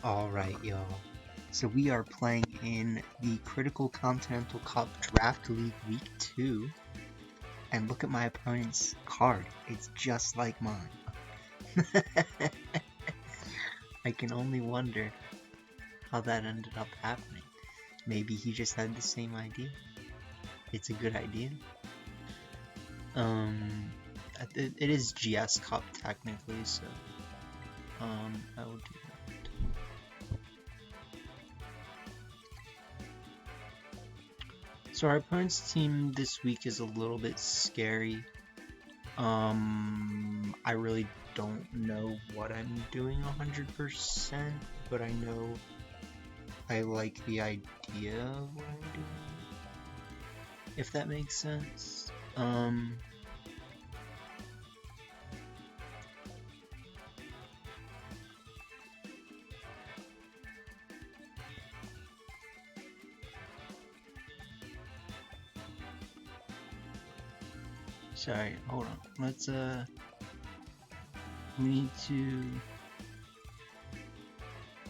Alright, y'all. So we are playing in the Critical Continental Cup Draft League Week 2. And look at my opponent's card. It's just like mine. I can only wonder how that ended up happening. Maybe he just had the same idea. It's a good idea. It is GS Cup technically, so I will do that. So our opponent's team this week is a little bit scary. I really don't know what I'm doing 100%, but I know I like the idea of what I'm doing, if that makes sense. Sorry, hold on. Let's, we need to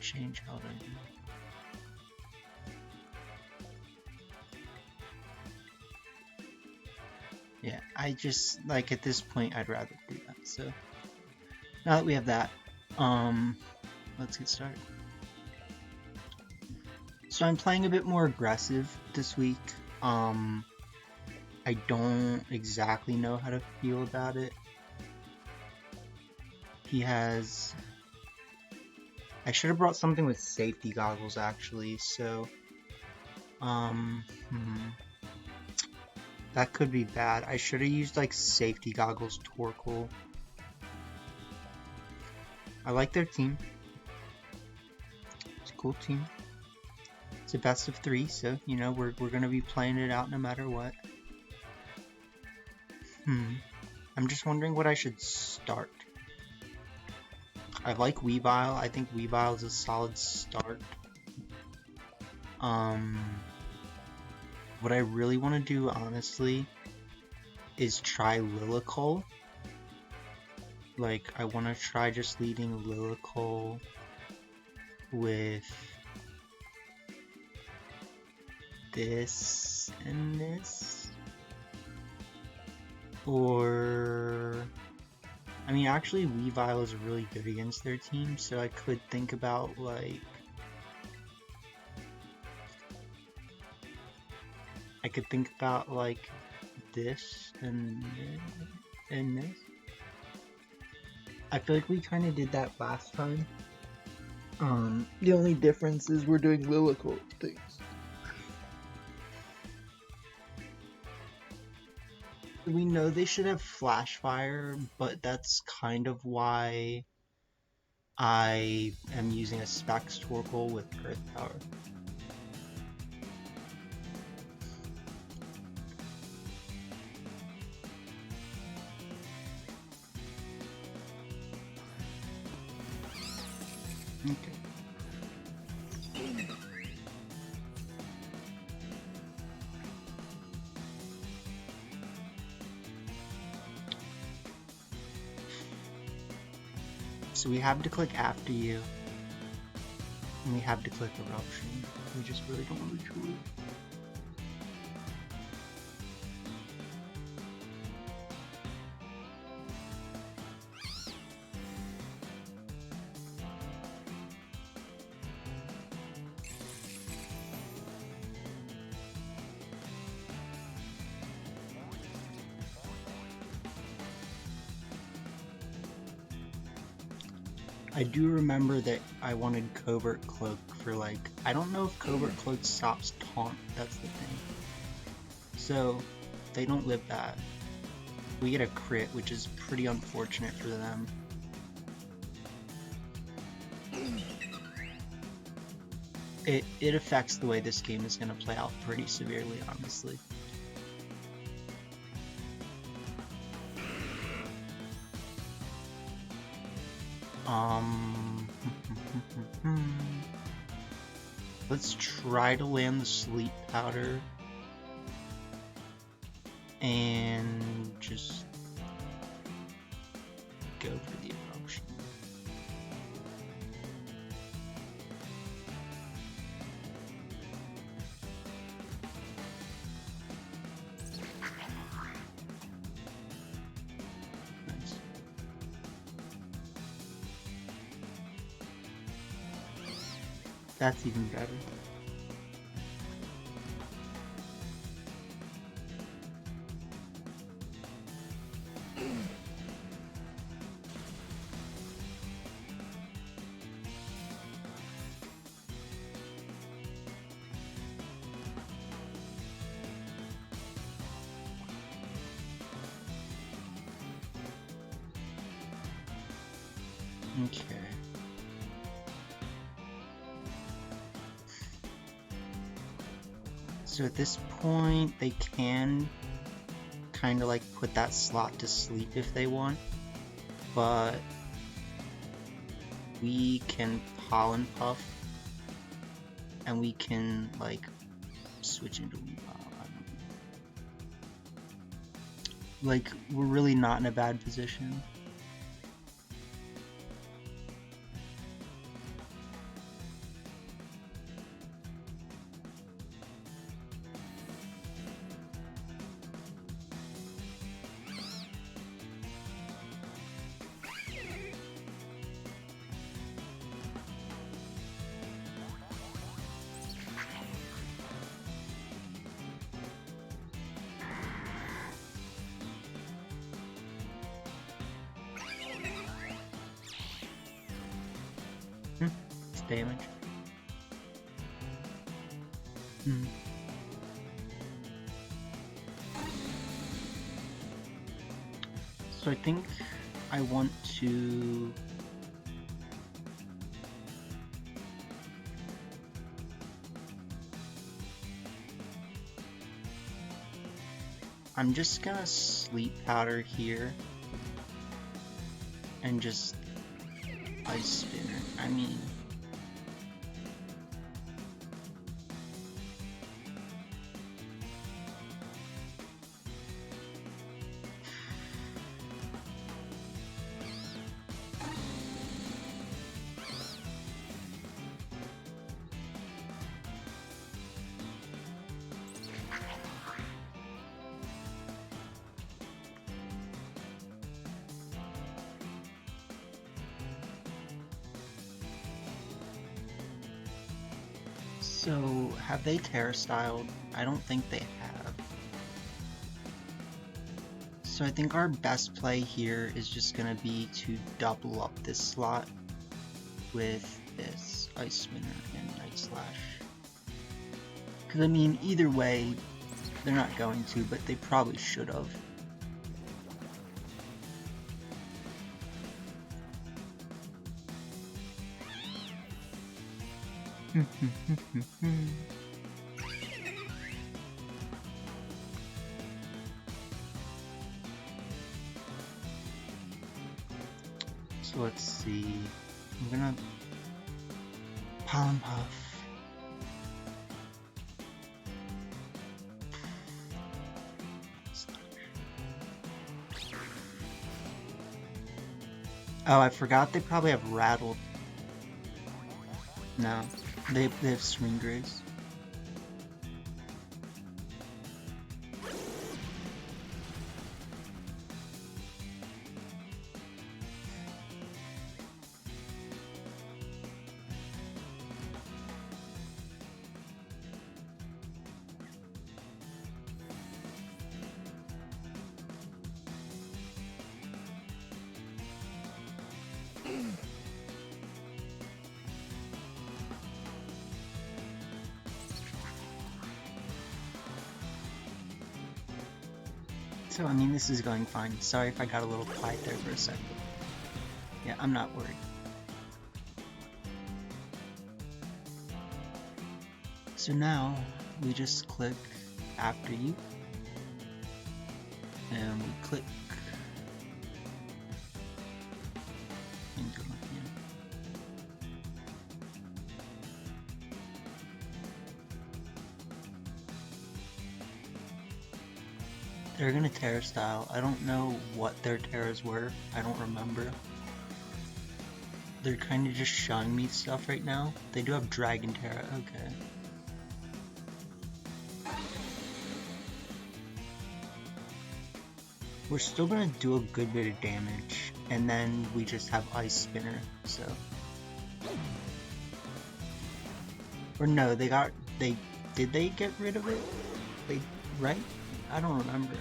change how to do. Yeah, I just, like, at this point, I'd rather do that, so. Now that we have that, let's get started. So I'm playing a bit more aggressive this week. I don't exactly know how to feel about it. He has... I should have brought something with safety goggles, actually, so... That could be bad. I should have used, like, safety goggles Torkoal. I like their team. It's a cool team. It's a best of 3, so, you know, we're gonna be playing it out no matter what. I'm just wondering what I should start. I like Weavile. I think Weavile is a solid start. What I really want to do, honestly, is try Lillikoal. Like, I want to try just leading Lillikoal with this and this. Or, I mean, actually Weavile is really good against their team, so I could think about, like, this and this. I feel like we kind of did that last time. The only difference is we're doing Lillikoal things. We know they should have Flash Fire, but that's kind of why I am using a Specs Torkoal with Earth Power. Okay. So we have to click after you, and we have to click Eruption. We just really don't want to do it. I do remember that I wanted Covert Cloak for, like, I don't know if Covert Cloak stops taunt, that's the thing. So, they don't live that. We get a crit, which is pretty unfortunate for them. It affects the way this game is going to play out pretty severely, honestly. Let's try to land the Sleep Powder and just go for the Eruption. That's even better. Okay. So at this point, they can kind of like put that slot to sleep if they want, but we can pollen puff and we can like switch into like we're really not in a bad position. It's damage. So I think I want to I'm just gonna sleep powder here and just ice spinner. I mean, so have they Terra styled? I don't think they have. So I think our best play here is just gonna be to double up this slot with this Ice Spinner and Night Slash. Because I mean, either way, they're not going to, but they probably should have. So let's see. I'm gonna Pollen Puff. Oh, I forgot they probably have Rattled. No, they have Swing Grace. So, I mean, this is going fine. Sorry if I got a little quiet there for a second. Yeah, I'm not worried. So now, we just click after you, and we click into here. They're gonna Terra style. I don't know what their Terras were. I don't remember. They're kind of just showing me stuff right now. They do have Dragon Terra. Okay. We're still gonna do a good bit of damage, and then we just have Ice Spinner, so. Or no, did they get rid of it? Right? I don't remember.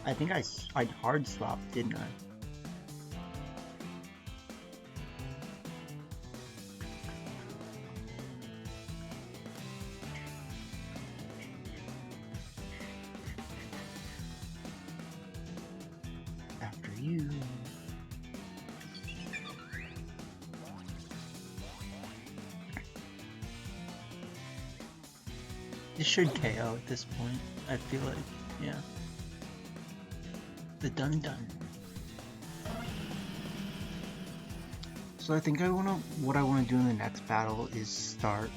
I think I hard swapped, didn't I? After you. It should KO at this point, I feel like, yeah. The dun-dun. So I think what I wanna do in the next battle is start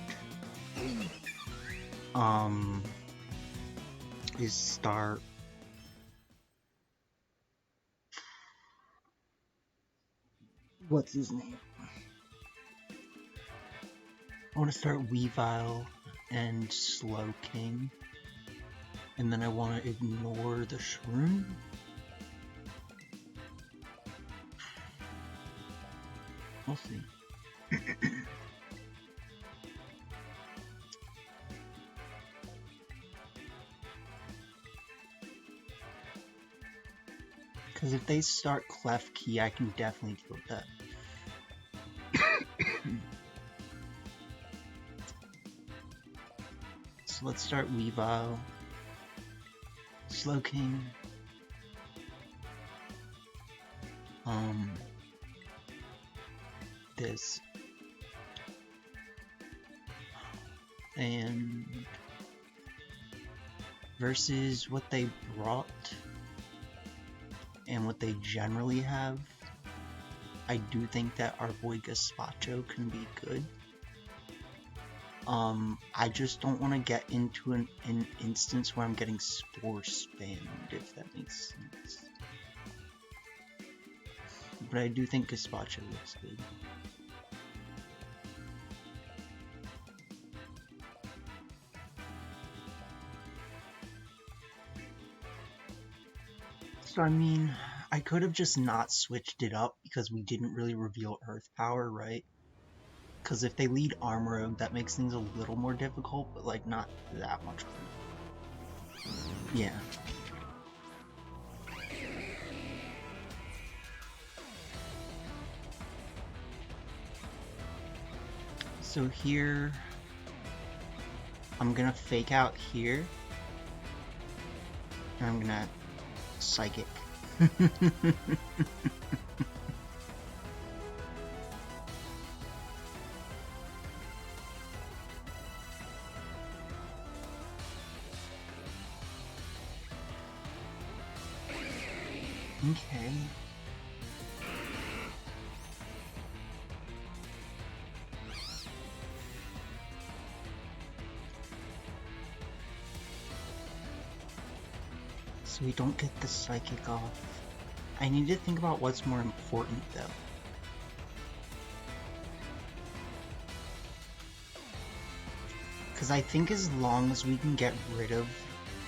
what's his name? I wanna start Weavile and Slowking, and then I want to ignore the Shroom. We'll see. Because if they start Klefki, I can definitely deal with that. So let's start Weavile, Slowking, this, and versus what they brought and what they generally have, I do think that our boy Gazpacho can be good. I just don't want to get into an instance where I'm getting Spore spammed, if that makes sense. But I do think Gazpacho looks good. So I mean, I could have just not switched it up because we didn't really reveal Earth Power, right? Because if they lead Armorogue, that makes things a little more difficult, but like not that much more. Yeah. So here, I'm gonna fake out here, and I'm gonna Psychic. Okay. So we don't get the Psychic off. I need to think about what's more important though. Because I think as long as we can get rid of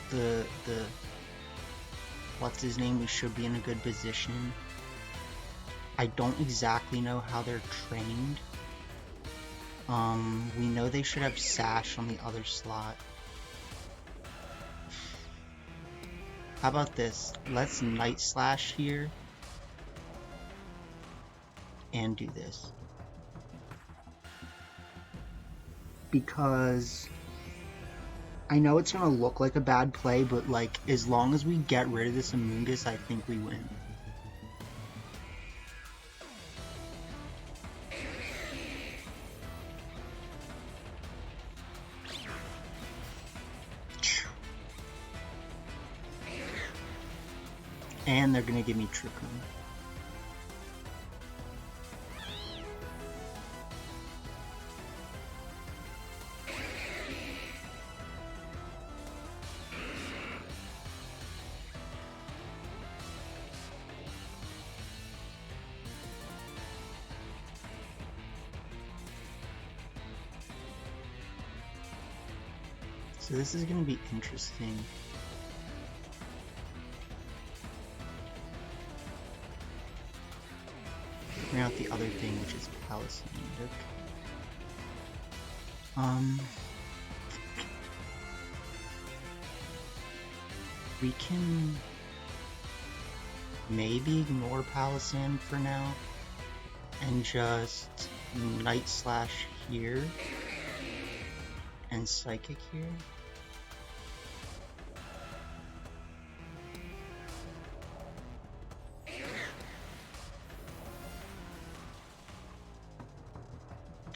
the what's his name, we should be in a good position. I don't exactly know how they're trained. We know they should have Sash on the other slot. How about this? Let's Night Slash here and do this. Because I know it's gonna look like a bad play, but like as long as we get rid of this Amoonguss, I think we win. And they're gonna give me Trick Room. So this is gonna be interesting. Figuring out the other thing, which is Palisade. We can maybe ignore Palisand for now and just Night Slash here and Psychic here.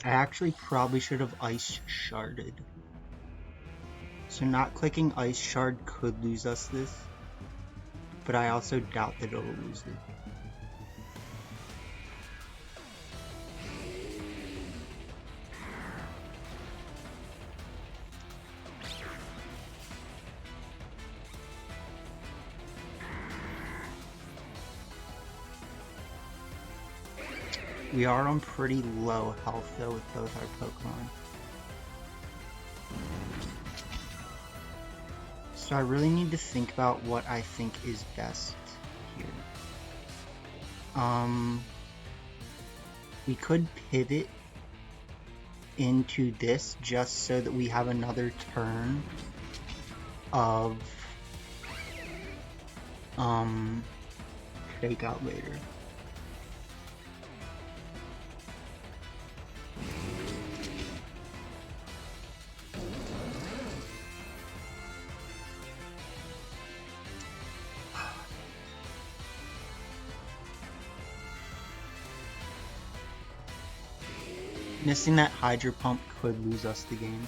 I actually probably should have Ice Sharded. So not clicking Ice Shard could lose us this, but I also doubt that it'll lose it. We are on pretty low health though with both our Pokemon. So I really need to think about what I think is best here. We could pivot into this just so that we have another turn of Fake Out later. Missing that Hydro Pump could lose us the game.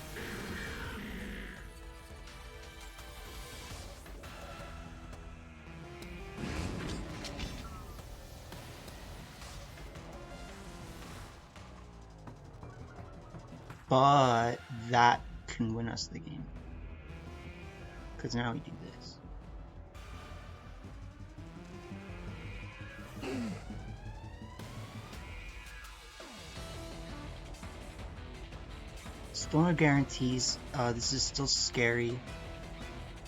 But that can win us the game. Because now we do this. Still no guarantees. This is still scary.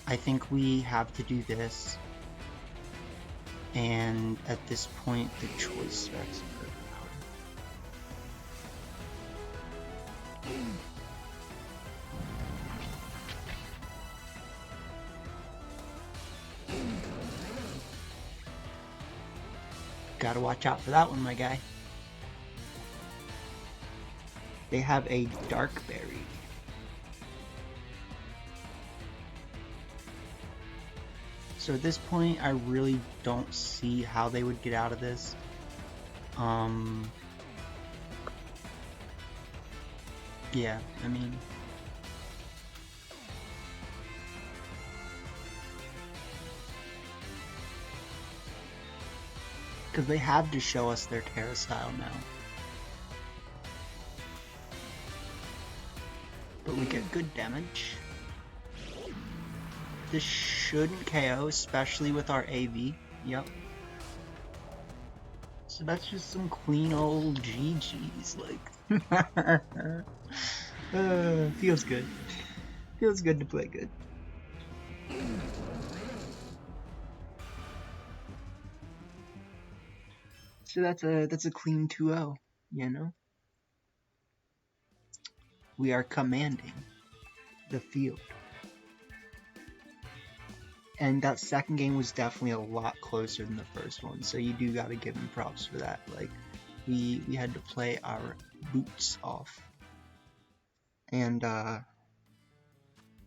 I think we have to do this. And at this point, the choice specs are Gotta watch out for that one, my guy. They have a Dark Berry. So at this point, I really don't see how they would get out of this. Yeah, I mean... because they have to show us their Terra style now. But we get good damage. This shouldn't KO, especially with our AV. Yep. So that's just some clean old GG's, like. Feels good. Feels good to play good. So that's a clean 2-0, you know? We are commanding the field. And that second game was definitely a lot closer than the first one, so you do gotta give him props for that. Like, we had to play our boots off. And,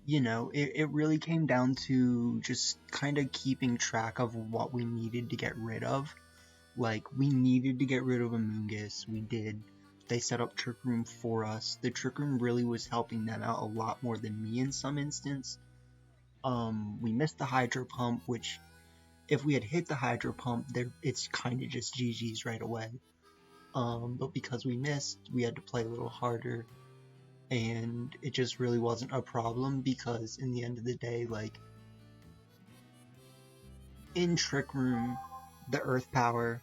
you know, it really came down to just kind of keeping track of what we needed to get rid of. Like, we needed to get rid of Amoonguss, we did. They set up Trick Room for us. The Trick Room really was helping them out a lot more than me in some instance. We missed the Hydro Pump, which, if we had hit the Hydro Pump, it's kind of just GG's right away. But because we missed, we had to play a little harder, and it just really wasn't a problem, because in the end of the day, like, in Trick Room, the Earth Power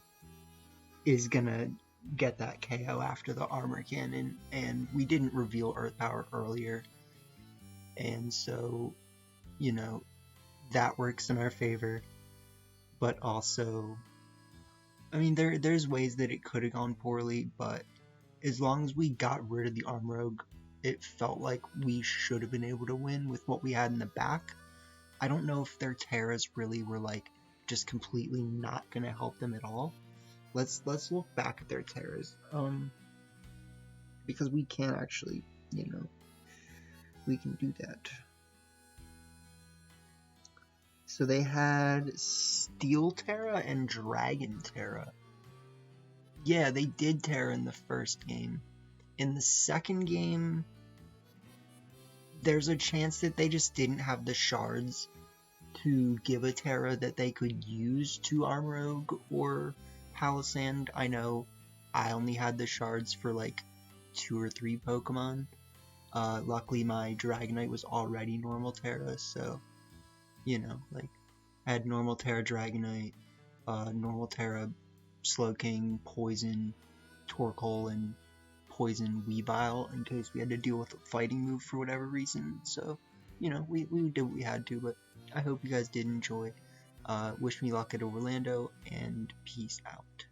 is gonna get that KO after the Armor Cannon, and we didn't reveal Earth Power earlier, and so, you know, that works in our favor. But also, I mean, there's ways that it could have gone poorly, but as long as we got rid of the Armrogue, it felt like we should have been able to win with what we had in the back. I don't know if their Terras really were like just completely not gonna help them at all. Let's look back at their Terras. Because we can actually, we can do that. So they had Steel Terra and Dragon Terra. Yeah, they did Terra in the first game. In the second game, there's a chance that they just didn't have the shards to give a Terra that they could use to Arm Rogue or Palisand. I know I only had the shards for like 2 or 3 Pokemon. Luckily my Dragonite was already normal Terra, so, like, I had normal Terra Dragonite, normal Terra Slowking, Poison, Torkoal, and Poison Weavile in case we had to deal with a fighting move for whatever reason. So, we did what we had to, but I hope you guys did enjoy. Wish me luck at Orlando, and peace out.